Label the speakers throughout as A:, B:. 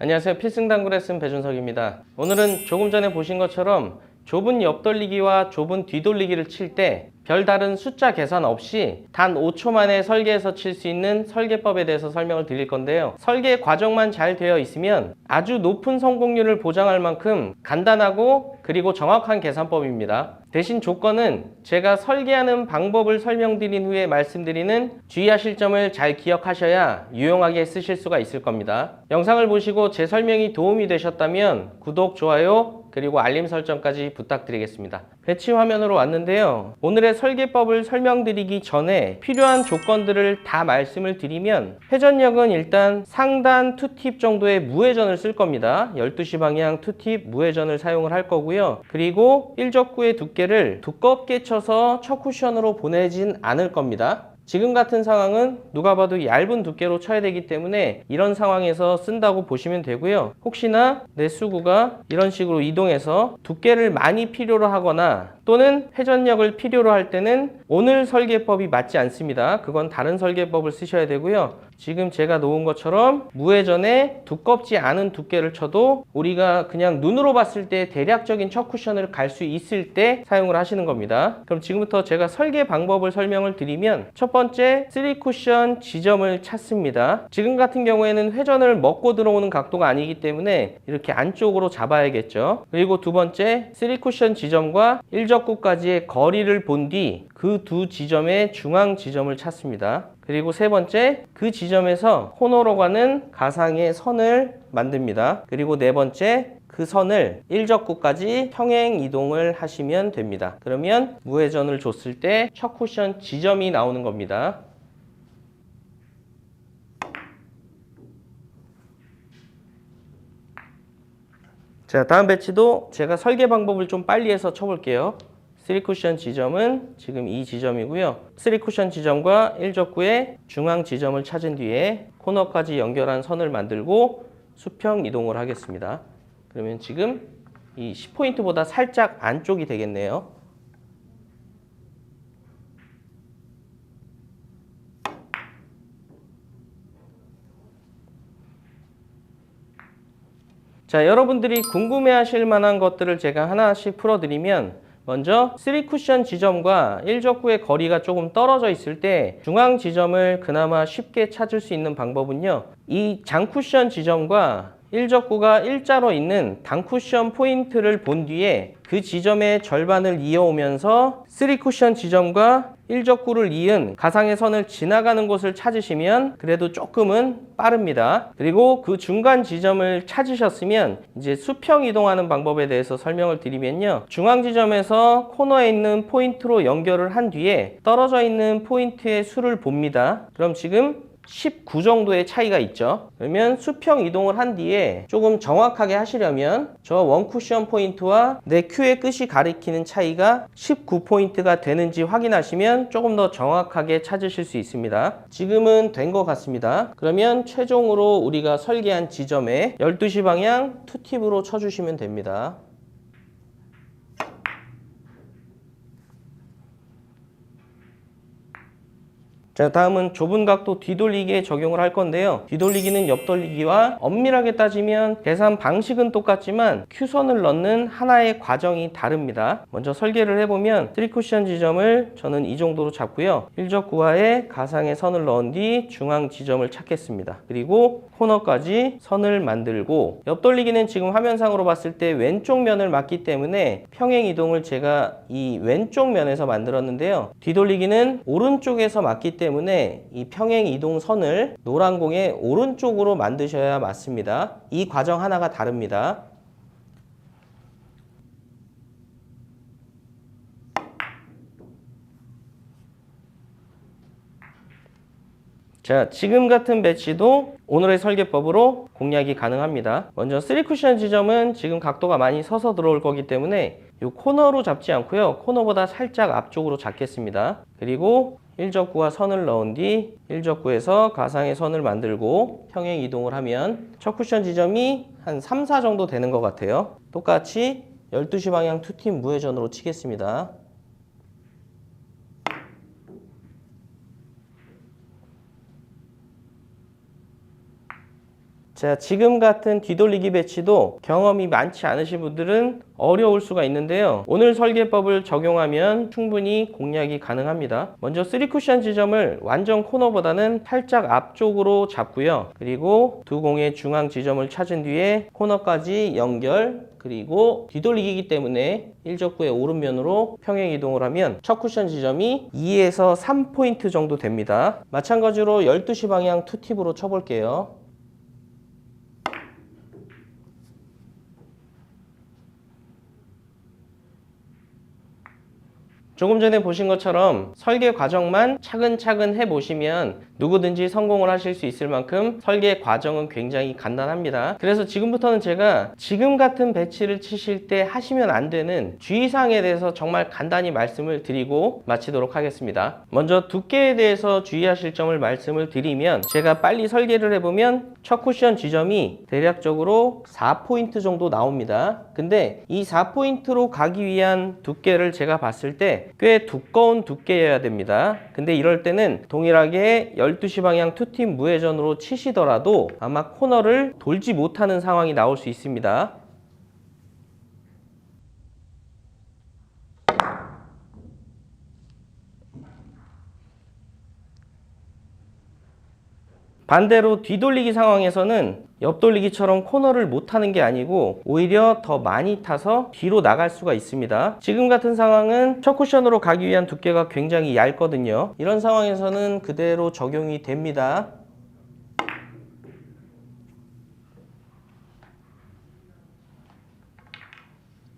A: 안녕하세요. 필승당구 레슨 배준석입니다. 오늘은 조금 전에 보신 것처럼 좁은 옆돌리기와 좁은 뒤돌리기를 칠 때 별다른 숫자 계산 없이 단 5초 만에 설계해서 칠 수 있는 설계법에 대해서 설명을 드릴 건데요. 설계 과정만 잘 되어 있으면 아주 높은 성공률을 보장할 만큼 간단하고 그리고 정확한 계산법입니다. 대신 조건은 제가 설계하는 방법을 설명드린 후에 말씀드리는 주의하실 점을 잘 기억하셔야 유용하게 쓰실 수가 있을 겁니다. 영상을 보시고 제 설명이 도움이 되셨다면 구독, 좋아요, 그리고 알림 설정까지 부탁드리겠습니다. 배치 화면으로 왔는데요. 오늘의 설계법을 설명드리기 전에 필요한 조건들을 다 말씀을 드리면 회전력은 일단 상단 투팁 정도의 무회전을 쓸 겁니다. 12시 방향 투팁 무회전을 사용을 할 거고요. 그리고 일적구의 두께를 두껍게 쳐서 첫 쿠션으로 보내진 않을 겁니다. 지금 같은 상황은 누가 봐도 얇은 두께로 쳐야 되기 때문에 이런 상황에서 쓴다고 보시면 되고요. 혹시나 내 수구가 이런 식으로 이동해서 두께를 많이 필요로 하거나 또는 회전력을 필요로 할 때는 오늘 설계법이 맞지 않습니다. 그건 다른 설계법을 쓰셔야 되고요. 지금 제가 놓은 것처럼 무회전에 두껍지 않은 두께를 쳐도 우리가 그냥 눈으로 봤을 때 대략적인 첫 쿠션을 갈 수 있을 때 사용을 하시는 겁니다. 그럼 지금부터 제가 설계 방법을 설명을 드리면 첫 번째 3쿠션 지점을 찾습니다. 지금 같은 경우에는 회전을 먹고 들어오는 각도가 아니기 때문에 이렇게 안쪽으로 잡아야겠죠. 그리고 두 번째 3쿠션 지점과 일적구까지의 거리를 본 뒤 그 두 지점의 중앙 지점을 찾습니다. 그리고 세 번째, 그 지점에서 코너로 가는 가상의 선을 만듭니다. 그리고 네 번째, 그 선을 일적구까지 평행 이동을 하시면 됩니다. 그러면 무회전을 줬을 때 첫 쿠션 지점이 나오는 겁니다. 자, 다음 배치도 제가 설계 방법을 좀 빨리 해서 쳐볼게요. 3쿠션 지점은 지금 이 지점이고요. 3쿠션 지점과 일적구의 중앙 지점을 찾은 뒤에 코너까지 연결한 선을 만들고 수평 이동을 하겠습니다. 그러면 지금 이 10포인트보다 살짝 안쪽이 되겠네요. 자, 여러분들이 궁금해하실 만한 것들을 제가 하나씩 풀어드리면 먼저 3쿠션 지점과 일적구의 거리가 조금 떨어져 있을 때 중앙 지점을 그나마 쉽게 찾을 수 있는 방법은요. 이 장쿠션 지점과 일적구가 일자로 있는 단쿠션 포인트를 본 뒤에 그 지점의 절반을 이어오면서 3쿠션 지점과 일적구를 이은 가상의 선을 지나가는 곳을 찾으시면 그래도 조금은 빠릅니다. 그리고 그 중간 지점을 찾으셨으면 이제 수평 이동하는 방법에 대해서 설명을 드리면요. 중앙 지점에서 코너에 있는 포인트로 연결을 한 뒤에 떨어져 있는 포인트의 수를 봅니다. 그럼 지금 19 정도의 차이가 있죠. 그러면 수평 이동을 한 뒤에 조금 정확하게 하시려면 저 원쿠션 포인트와 내 큐의 끝이 가리키는 차이가 19포인트가 되는지 확인하시면 조금 더 정확하게 찾으실 수 있습니다. 지금은 된 것 같습니다. 그러면 최종으로 우리가 설계한 지점에 12시 방향 투팁으로 쳐주시면 됩니다. 자, 다음은 좁은 각도 뒤돌리기에 적용을 할 건데요. 뒤돌리기는 옆돌리기와 엄밀하게 따지면 계산 방식은 똑같지만 큐선을 넣는 하나의 과정이 다릅니다. 먼저 설계를 해보면 3쿠션 지점을 저는 이 정도로 잡고요. 일적구와의 가상의 선을 넣은 뒤 중앙 지점을 찾겠습니다. 그리고 코너까지 선을 만들고 옆돌리기는 지금 화면상으로 봤을 때 왼쪽 면을 맞기 때문에 평행 이동을 제가 이 왼쪽 면에서 만들었는데요. 뒤돌리기는 오른쪽에서 맞기 때문에 이 평행 이동 선을 노란 공의 오른쪽으로 만드셔야 맞습니다. 이 과정 하나가 다릅니다. 자, 지금 같은 배치도 오늘의 설계법으로 공략이 가능합니다. 먼저 3쿠션 지점은 지금 각도가 많이 서서 들어올 거기 때문에 이 코너로 잡지 않고요. 코너보다 살짝 앞쪽으로 잡겠습니다. 그리고 일적구와 선을 넣은 뒤 일적구에서 가상의 선을 만들고 평행 이동을 하면 첫 쿠션 지점이 한 3, 4 정도 되는 것 같아요. 똑같이 12시 방향 투팀 무회전으로 치겠습니다. 자, 지금 같은 뒤돌리기 배치도 경험이 많지 않으신 분들은 어려울 수가 있는데요. 오늘 설계법을 적용하면 충분히 공략이 가능합니다. 먼저 3쿠션 지점을 완전 코너보다는 살짝 앞쪽으로 잡고요. 그리고 두 공의 중앙 지점을 찾은 뒤에 코너까지 연결, 그리고 뒤돌리기이기 때문에 일적구의 오른면으로 평행 이동을 하면 첫 쿠션 지점이 2에서 3포인트 정도 됩니다. 마찬가지로 12시 방향 투팁으로 쳐볼게요. 조금 전에 보신 것처럼 설계 과정만 차근차근 해보시면 누구든지 성공을 하실 수 있을 만큼 설계 과정은 굉장히 간단합니다. 그래서 지금부터는 제가 지금 같은 배치를 치실 때 하시면 안 되는 주의사항에 대해서 정말 간단히 말씀을 드리고 마치도록 하겠습니다. 먼저 두께에 대해서 주의하실 점을 말씀을 드리면, 제가 빨리 설계를 해보면 첫 쿠션 지점이 대략적으로 4포인트 정도 나옵니다. 근데 이 4포인트로 가기 위한 두께를 제가 봤을 때 꽤 두꺼운 두께여야 됩니다. 근데 이럴 때는 동일하게 12시 방향 투팁 무회전으로 치시더라도 아마 코너를 돌지 못하는 상황이 나올 수 있습니다. 반대로 뒤돌리기 상황에서는 옆돌리기처럼 코너를 못하는 게 아니고 오히려 더 많이 타서 뒤로 나갈 수가 있습니다. 지금 같은 상황은 첫 쿠션으로 가기 위한 두께가 굉장히 얇거든요. 이런 상황에서는 그대로 적용이 됩니다.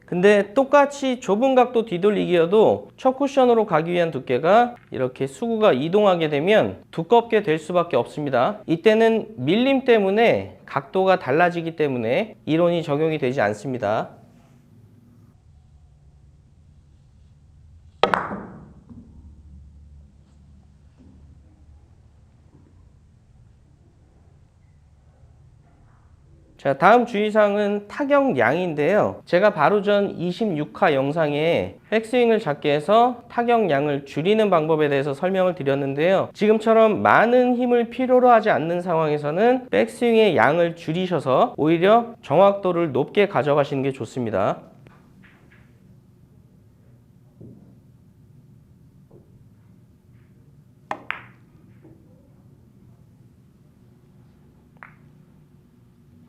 A: 근데 똑같이 좁은 각도 뒤돌리기여도 첫 쿠션으로 가기 위한 두께가 이렇게 수구가 이동하게 되면 두껍게 될 수밖에 없습니다. 이때는 밀림 때문에 각도가 달라지기 때문에 이론이 적용이 되지 않습니다. 자, 다음 주의사항은 타격량인데요. 제가 바로 전 26화 영상에 백스윙을 작게 해서 타격량을 줄이는 방법에 대해서 설명을 드렸는데요. 지금처럼 많은 힘을 필요로 하지 않는 상황에서는 백스윙의 양을 줄이셔서 오히려 정확도를 높게 가져가시는 게 좋습니다.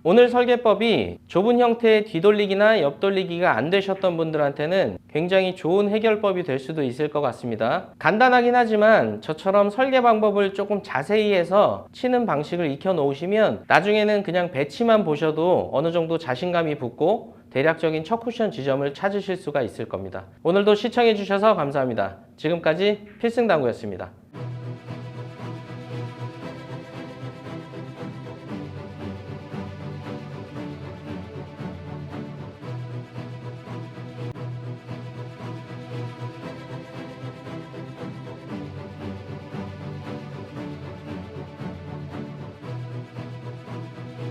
A: 오늘 설계법이 좁은 형태의 뒤돌리기나 옆돌리기가 안 되셨던 분들한테는 굉장히 좋은 해결법이 될 수도 있을 것 같습니다. 간단하긴 하지만 저처럼 설계 방법을 조금 자세히 해서 치는 방식을 익혀 놓으시면 나중에는 그냥 배치만 보셔도 어느 정도 자신감이 붙고 대략적인 첫 쿠션 지점을 찾으실 수가 있을 겁니다. 오늘도 시청해 주셔서 감사합니다. 지금까지 필승당구였습니다.